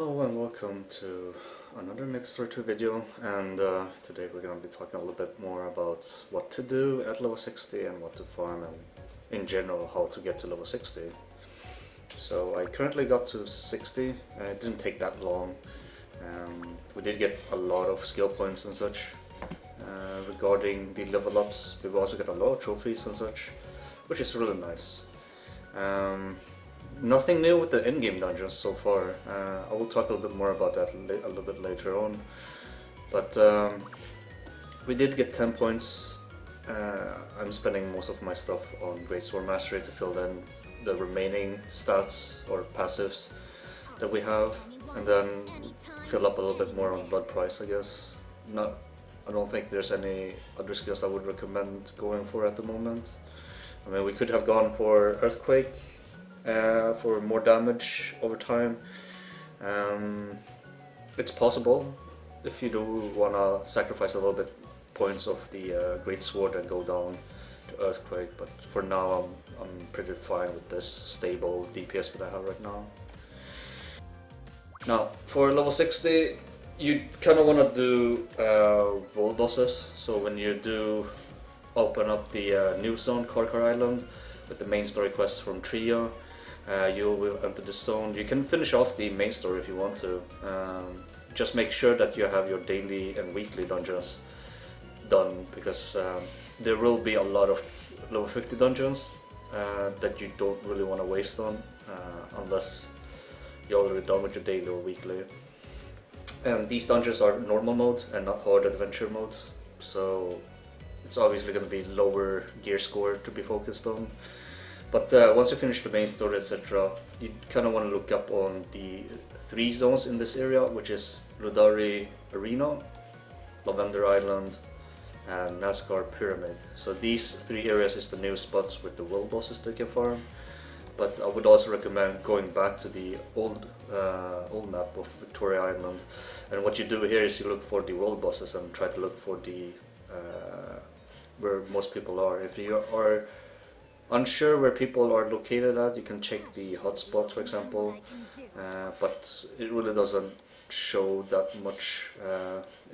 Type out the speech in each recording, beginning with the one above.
Hello and welcome to another Maplestory 2 video, and today we're going to be talking a little bit more about what to do at level 60 and what to farm, and in general how to get to level 60. So I currently got to 60, it didn't take that long. We did get a lot of skill points and such. Regarding the level ups, we've also got a lot of trophies and such, which is really nice. Nothing new with the in-game dungeons so far. I will talk a little bit more about that a little bit later on. But we did get 10 points. I'm spending most of my stuff on Great Sword Mastery to fill in the remaining stats or passives that we have, and then fill up a little bit more on Blood Price, I guess. I don't think there's any other skills I would recommend going for at the moment. I mean, we could have gone for Earthquake for more damage over time. It's possible if you do want to sacrifice a little bit points of the Great Sword and go down to Earthquake, but for now I'm pretty fine with this stable DPS that I have right now. Now for level 60 you kind of want to do world bosses, so when you do open up the new zone, Karkar Island, with the main story quest from Trio, you will enter the zone. You can finish off the main story if you want to. Just make sure that you have your daily and weekly dungeons done, because there will be a lot of level 50 dungeons that you don't really want to waste on unless you're already done with your daily or weekly. And these dungeons are normal mode and not hard adventure mode, so it's obviously going to be lower gear score to be focused on. But once you finish the main story, etc., you kind of want to look up on the 3 zones in this area, which is Ludari Arena, Lavender Island, and NASCAR Pyramid. So these 3 areas is the new spots with the world bosses that you can farm. But I would also recommend going back to the old map of Victoria Island. And what you do here is you look for the world bosses and try to look for the where most people are. If you are unsure where people are located at, you can check the hotspot, for example, but it really doesn't show that much.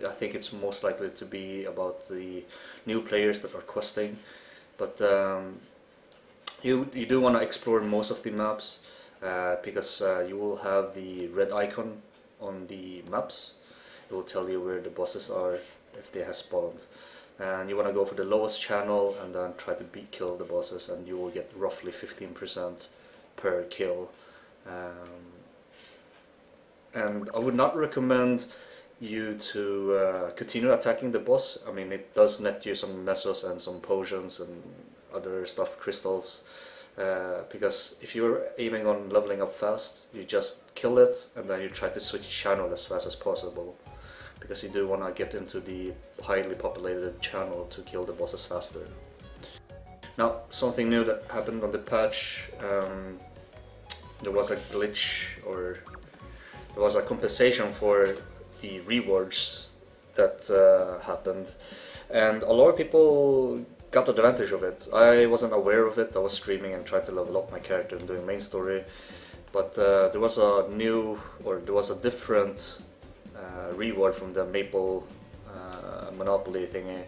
I think it's most likely to be about the new players that are questing, but you do want to explore most of the maps, because you will have the red icon on the maps. It will tell you where the bosses are if they have spawned. And you want to go for the lowest channel and then try to kill the bosses, and you will get roughly 15% per kill. And I would not recommend you to continue attacking the boss. I mean, it does net you some mesos and some potions and other stuff, crystals, because if you're aiming on leveling up fast, you just kill it and then you try to switch channel as fast as possible, because you do want to get into the highly populated channel to kill the bosses faster. Now, something new that happened on the patch, there was a glitch, or there was a compensation for the rewards that happened, and a lot of people got advantage of it. I wasn't aware of it. I was streaming and trying to level up my character and doing main story, but there was a different reward from the Maple Monopoly thingy.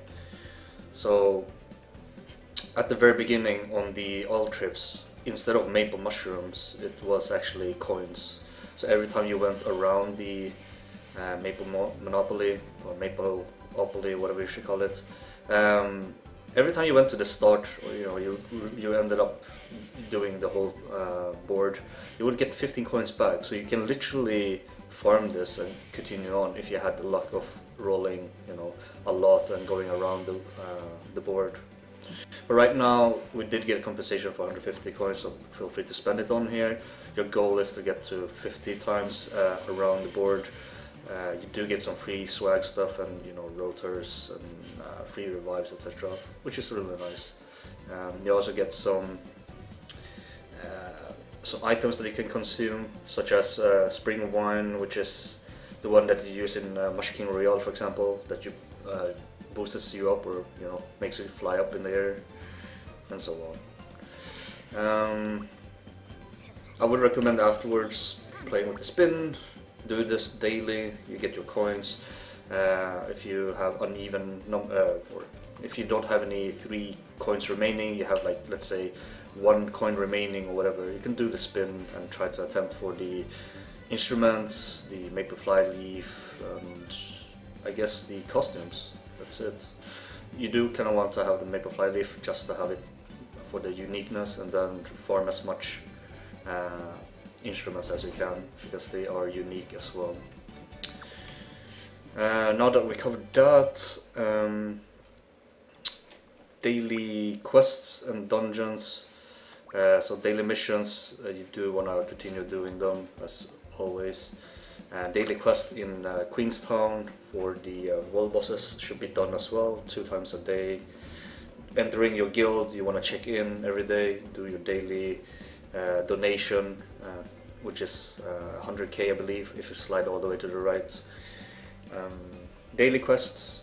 So at the very beginning on the oil trips, instead of maple mushrooms, it was actually coins. So every time you went around the Maple Monopoly or Maple Opoly, whatever you should call it, every time you went to the start, or you ended up doing the whole board, you would get 15 coins back. So you can literally farm this and continue on if you had the luck of rolling, a lot and going around the board. But right now we did get a compensation for 150 coins, so feel free to spend it on here. Your goal is to get to 50 times around the board. You do get some free swag stuff and rotors and free revives, etc., which is really nice. You also get some items that you can consume, such as spring wine, which is the one that you use in Mush King Royale, for example, that you boosts you up, or makes you fly up in the air, and so on. I would recommend afterwards playing with the spin, do this daily, you get your coins. If you have uneven or if you don't have any 3 coins remaining, you have like, let's say, 1 coin remaining or whatever, you can do the spin and try to attempt for the instruments, the maple flyleaf, and I guess the costumes. That's it. You do kind of want to have the maple flyleaf just to have it for the uniqueness, and then farm as much instruments as you can, because they are unique as well. Now that we covered that, daily quests and dungeons. So daily missions, you do want to continue doing them as always. Daily quest in Queenstown for the world bosses should be done as well, 2 times a day. Entering your guild, you want to check in every day, do your daily donation, which is 100k I believe, if you slide all the way to the right. Daily quests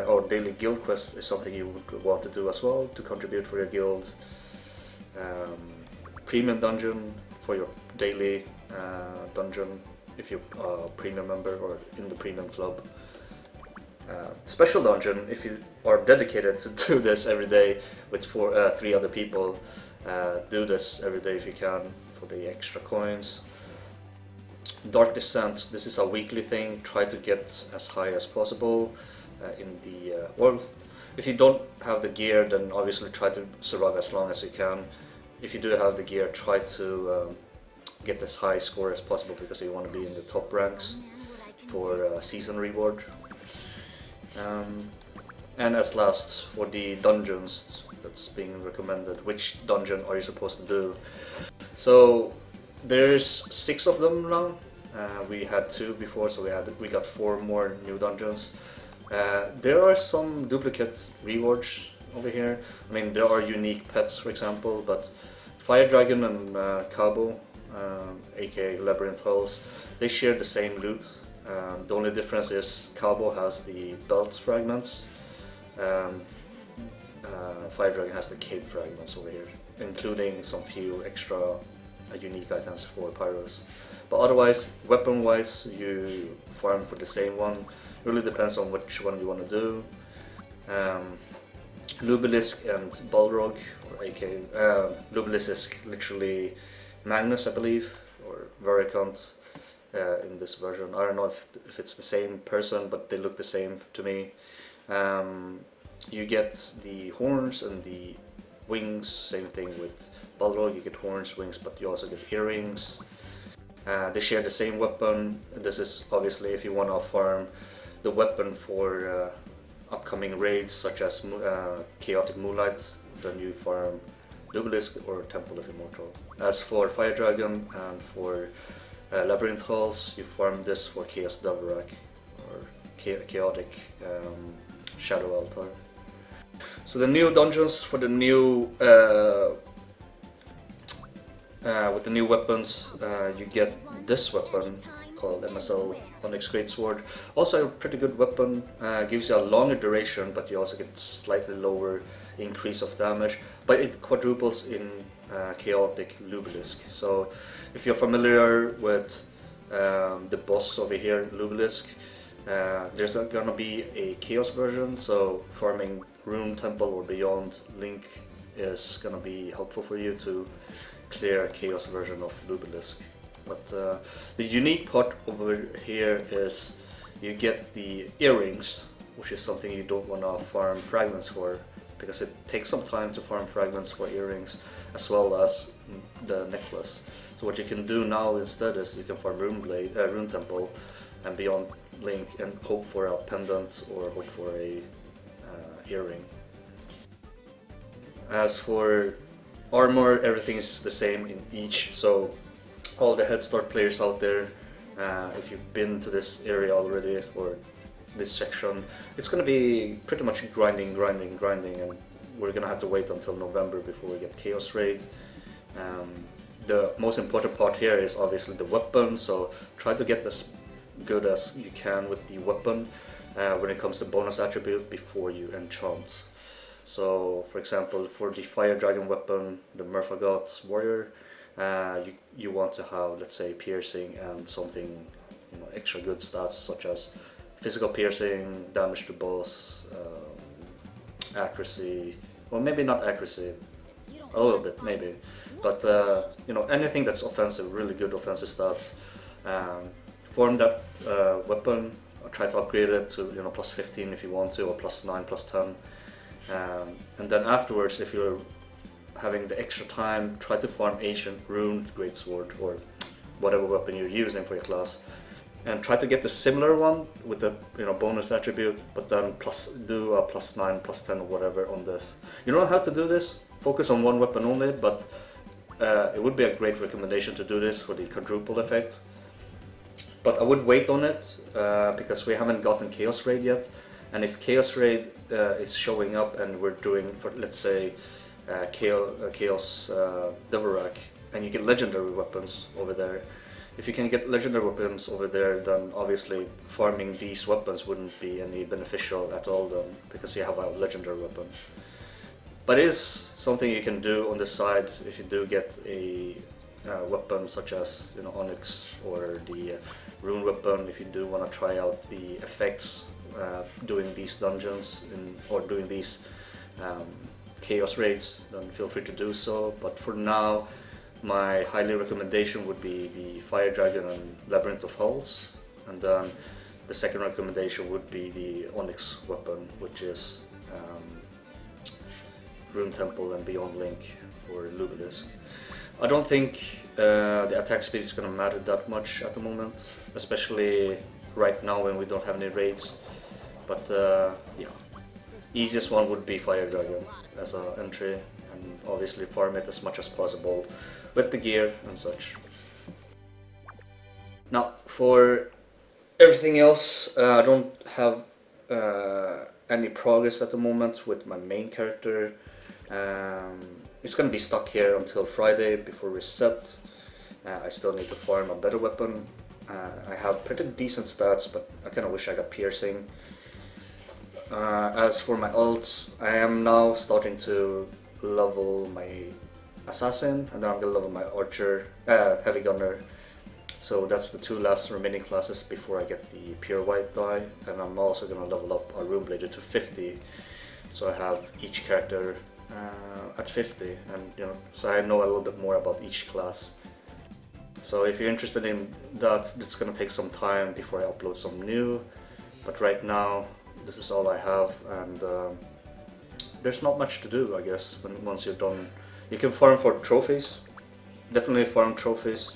or daily guild quest is something you would want to do as well to contribute for your guild. Premium dungeon for your daily dungeon if you're a premium member or in the premium club. Special dungeon if you are dedicated to do this every day with 3 other people. Do this every day if you can for the extra coins. Dark Descent, this is a weekly thing. Try to get as high as possible in the world. If you don't have the gear, then obviously try to survive as long as you can. If you do have the gear, try to get as high score as possible, because you want to be in the top ranks for season reward. And as last, for the dungeons that's being recommended, which dungeon are you supposed to do? So there's 6 of them now. We had 2 before, so we got 4 more new dungeons. There are some duplicate rewards over here. I mean, there are unique pets, for example, but Fire Dragon and Cabo, aka Labyrinth Halls, they share the same loot. The only difference is Cabo has the belt fragments, and Fire Dragon has the cape fragments over here, including some few extra unique items for Pyros. But otherwise, weapon-wise, you farm for the same one. It really depends on which one you want to do. Lubelisk and Balrog, or aka Lubelisk is literally Magnus, I believe, or Varicant in this version. I don't know if it's the same person, but they look the same to me. You get the horns and the wings, same thing with Balrog. You get horns, wings, but you also get earrings. They share the same weapon. This is obviously if you want to farm the weapon for upcoming raids, such as Chaotic Moonlight, then you farm Lubelisk or Temple of Immortal. As for Fire Dragon and for Labyrinth Halls, you farm this for Chaos Davarak or Chaotic Shadow Altar. So the new dungeons for the new with the new weapons, you get this weapon called MSL Onyx Greatsword. Also a pretty good weapon, gives you a longer duration, but you also get slightly lower increase of damage, but it quadruples in Chaotic Lubelisk. So if you're familiar with the boss over here, Lubelisk, there's gonna be a Chaos version, so farming Rune Temple or beyond Link is gonna be helpful for you to clear Chaos version of Lubelisk. But the unique part over here is you get the earrings, which is something you don't want to farm fragments for, because it takes some time to farm fragments for earrings as well as the necklace. So what you can do now instead is you can farm Rune Temple and beyond Link and hope for a pendant or hope for a earring. As for armor, everything is the same in each, so all the Head Start players out there, if you've been to this area already or this section, it's gonna be pretty much grinding, and we're gonna have to wait until November before we get Chaos Raid. The most important part here is obviously the weapon, so try to get as good as you can with the weapon when it comes to bonus attribute before you enchant. So for example, for the Fire Dragon weapon, the Murphagot Warrior, you want to have, let's say, piercing and something extra good stats such as physical piercing, damage to boss, accuracy, well maybe not accuracy, a little bit maybe, but anything that's offensive, really good offensive stats. Form that weapon, or try to upgrade it to plus 15 if you want to, or plus 9, plus 10, and then afterwards, if you're having the extra time, try to farm ancient rune greatsword or whatever weapon you're using for your class, and try to get the similar one with the bonus attribute, but then do a plus 9, plus 10 or whatever on this. You don't have to do this, focus on one weapon only, but it would be a great recommendation to do this for the quadruple effect. But I would wait on it because we haven't gotten Chaos Raid yet, and if Chaos Raid is showing up and we're doing, for let's say, Chaos Devorak, and you get legendary weapons over there. If you can get legendary weapons over there, then obviously farming these weapons wouldn't be any beneficial at all then, because you have a legendary weapon. But it is something you can do on the side if you do get a weapon such as Onyx or the rune weapon. If you do want to try out the effects doing these dungeons or doing these chaos raids, then feel free to do so. But for now, my highly recommendation would be the Fire Dragon and Labyrinth of Hulls, and then the second recommendation would be the Onyx weapon, which is Rune Temple and Beyond Link for Lubilis. I don't think the attack speed is going to matter that much at the moment, especially right now when we don't have any raids. But yeah, easiest one would be Fire Dragon as an entry, and obviously farm it as much as possible with the gear and such. Now for everything else, I don't have any progress at the moment with my main character. It's gonna be stuck here until Friday before reset. I still need to farm a better weapon. I have pretty decent stats, but I kinda wish I got piercing. As for my ults, I am now starting to level my assassin, and then I'm gonna level my archer, heavy gunner. So that's the two last remaining classes before I get the pure white die, and I'm also gonna level up a Runeblader to 50. So I have each character at 50, and so I know a little bit more about each class. So if you're interested in that, it's gonna take some time before I upload some new. But right now, this is all I have, and there's not much to do, I guess. Once you're done, you can farm for trophies. Definitely farm trophies,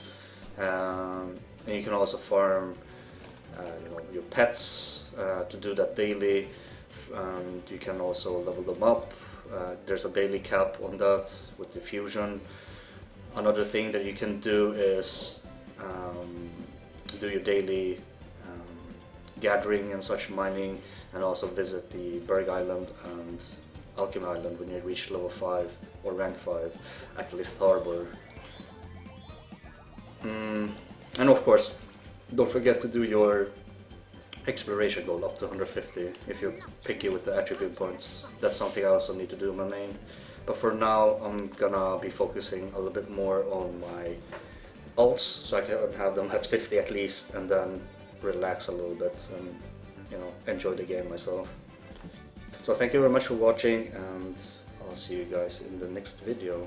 and you can also farm, your pets to do that daily. And you can also level them up. There's a daily cap on that with the fusion. Another thing that you can do is do your daily gathering and such, mining, and also visit the Berg Island and Alchemy Island when you reach level 5 or rank 5 at Lith Harbor. And of course, don't forget to do your exploration goal up to 150 if you're picky with the attribute points. That's something I also need to do in my main. But for now, I'm gonna be focusing a little bit more on my ults, so I can have them at 50 at least, and then relax a little bit and enjoy the game myself. So thank you very much for watching, and I'll see you guys in the next video.